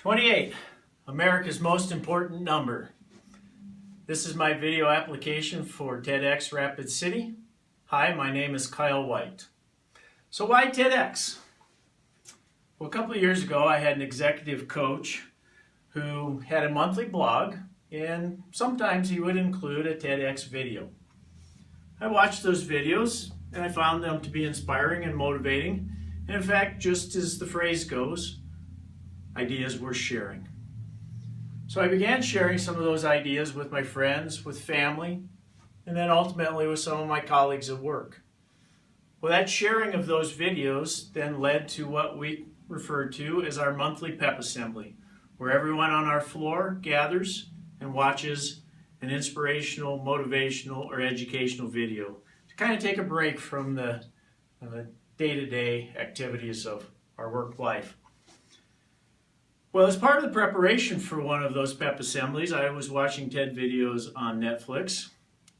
28, America's most important number. This is my video application for TEDx Rapid City. Hi, my name is Kyle White. So why TEDx? Well, a couple of years ago I had an executive coach who had a monthly blog, and sometimes he would include a TEDx video. I watched those videos and I found them to be inspiring and motivating. And in fact, just as the phrase goes, ideas worth sharing. So I began sharing some of those ideas with my friends, with family, and then ultimately with some of my colleagues at work. Well, that sharing of those videos then led to what we refer to as our monthly pep assembly, where everyone on our floor gathers and watches an inspirational, motivational, or educational video to kind of take a break from the day-to-day activities of our work life. Well, as part of the preparation for one of those pep assemblies, I was watching TED videos on Netflix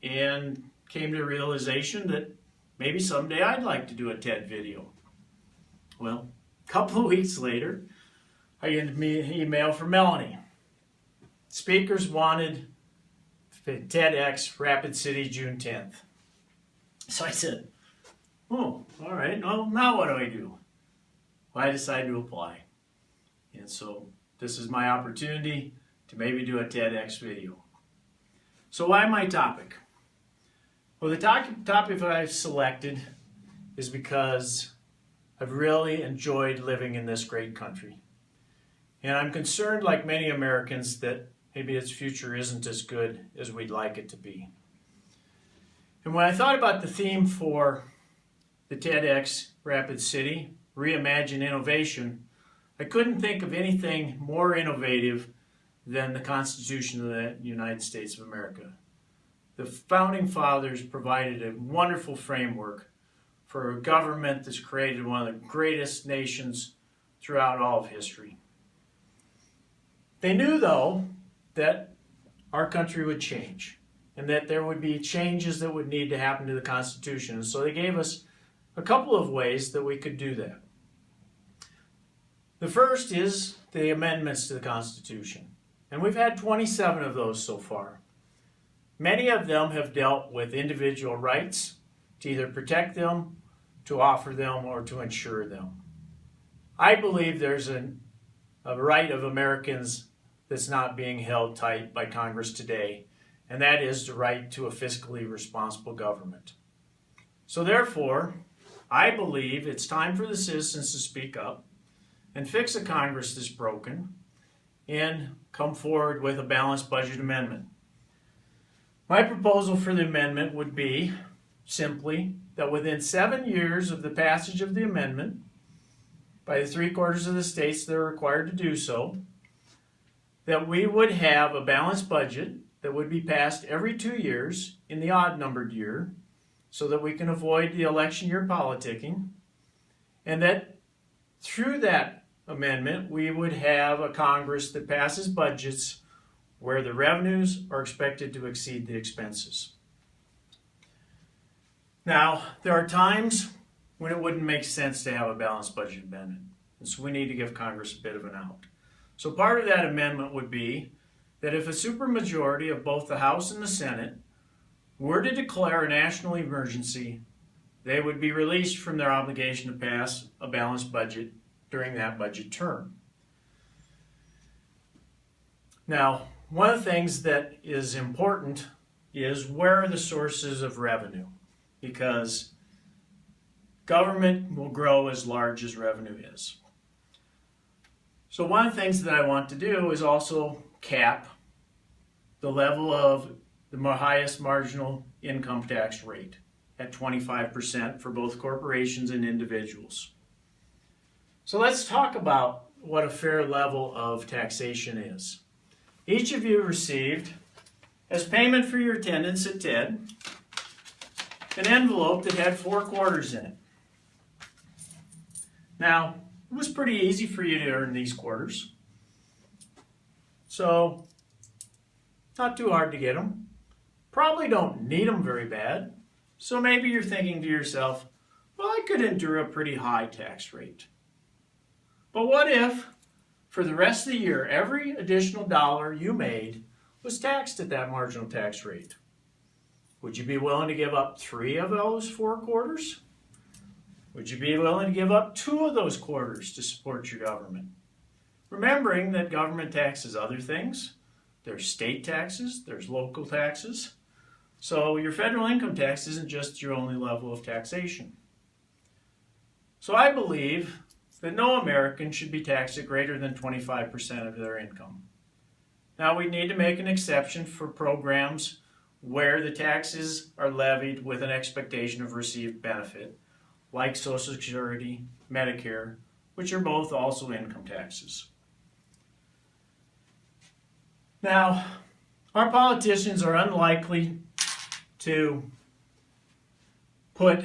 and came to the realization that maybe someday I'd like to do a TED video. Well, a couple of weeks later, I get an email from Melanie. Speakers wanted TEDx Rapid City June 10th. So I said, oh, all right, well, now what do I do? Well, I decided to apply. And so this is my opportunity to maybe do a TEDx video. So why my topic? Well, the topic that I've selected is because I've really enjoyed living in this great country. And I'm concerned, like many Americans, that maybe its future isn't as good as we'd like it to be. And when I thought about the theme for the TEDx Rapid City, Reimagine Innovation, I couldn't think of anything more innovative than the Constitution of the United States of America. The Founding Fathers provided a wonderful framework for a government that's created one of the greatest nations throughout all of history. They knew, though, that our country would change and that there would be changes that would need to happen to the Constitution. And so they gave us a couple of ways that we could do that. The first is the amendments to the Constitution, and we've had 27 of those so far. Many of them have dealt with individual rights, to either protect them, to offer them, or to ensure them. I believe there's a right of Americans that's not being held tight by Congress today, and that is the right to a fiscally responsible government. So therefore, I believe it's time for the citizens to speak up and fix a Congress that's broken, and come forward with a balanced budget amendment. My proposal for the amendment would be simply that within 7 years of the passage of the amendment, by the 3/4 of the states that are required to do so, that we would have a balanced budget that would be passed every 2 years in the odd-numbered year, so that we can avoid the election year politicking, and that through that amendment, we would have a Congress that passes budgets where the revenues are expected to exceed the expenses. Now, there are times when it wouldn't make sense to have a balanced budget amendment, and so we need to give Congress a bit of an out. So part of that amendment would be that if a supermajority of both the House and the Senate were to declare a national emergency, they would be released from their obligation to pass a balanced budget during that budget term. Now, one of the things that is important is where are the sources of revenue? Because government will grow as large as revenue is. So one of the things that I want to do is also cap the level of the highest marginal income tax rate at 25% for both corporations and individuals. So let's talk about what a fair level of taxation is. Each of you received, as payment for your attendance at TED, an envelope that had 4 quarters in it. Now, it was pretty easy for you to earn these quarters. So, not too hard to get them. Probably don't need them very bad. So maybe you're thinking to yourself, well, I could endure a pretty high tax rate. But what if for the rest of the year, every additional dollar you made was taxed at that marginal tax rate. Would you be willing to give up 3 of those 4 quarters? Would you be willing to give up 2 of those quarters to support your government? Remembering that government taxes other things. There's state taxes, there's local taxes. So your federal income tax isn't just your only level of taxation. So I believe that no American should be taxed at greater than 25% of their income. Now we need to make an exception for programs where the taxes are levied with an expectation of received benefit, like Social Security, Medicare, which are both also income taxes. Now, our politicians are unlikely to put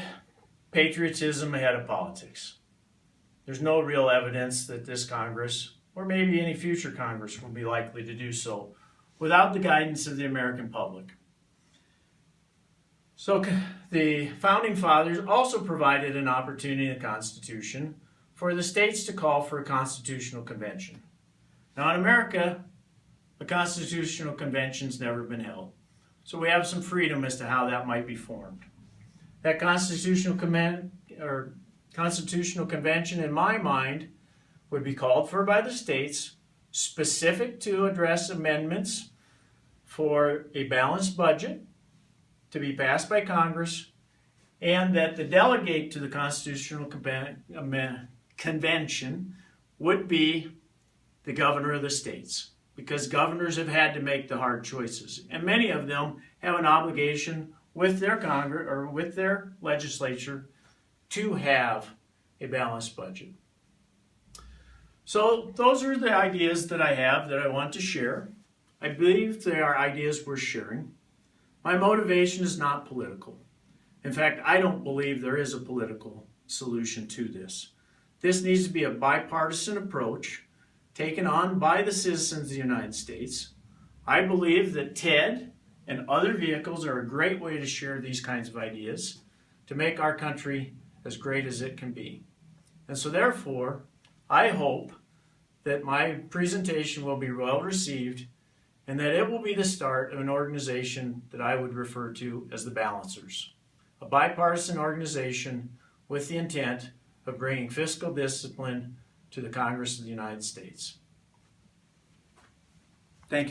patriotism ahead of politics. There's no real evidence that this Congress, or maybe any future Congress, will be likely to do so without the guidance of the American public. So the Founding Fathers also provided an opportunity in the Constitution for the states to call for a constitutional convention. Now in America, a constitutional convention's never been held. So we have some freedom as to how that might be formed. That constitutional convention, in my mind, would be called for by the states, specific to address amendments for a balanced budget to be passed by Congress, and that the delegate to the constitutional convention would be the governor of the states, because governors have had to make the hard choices, and many of them have an obligation with their Congress or with their legislature to have a balanced budget. So those are the ideas that I have that I want to share. I believe they are ideas worth sharing. My motivation is not political. In fact, I don't believe there is a political solution to this. This needs to be a bipartisan approach taken on by the citizens of the United States. I believe that TED and other vehicles are a great way to share these kinds of ideas to make our country as great as it can be. And so therefore, I hope that my presentation will be well received and that it will be the start of an organization that I would refer to as the Balancers, a bipartisan organization with the intent of bringing fiscal discipline to the Congress of the United States. Thank you.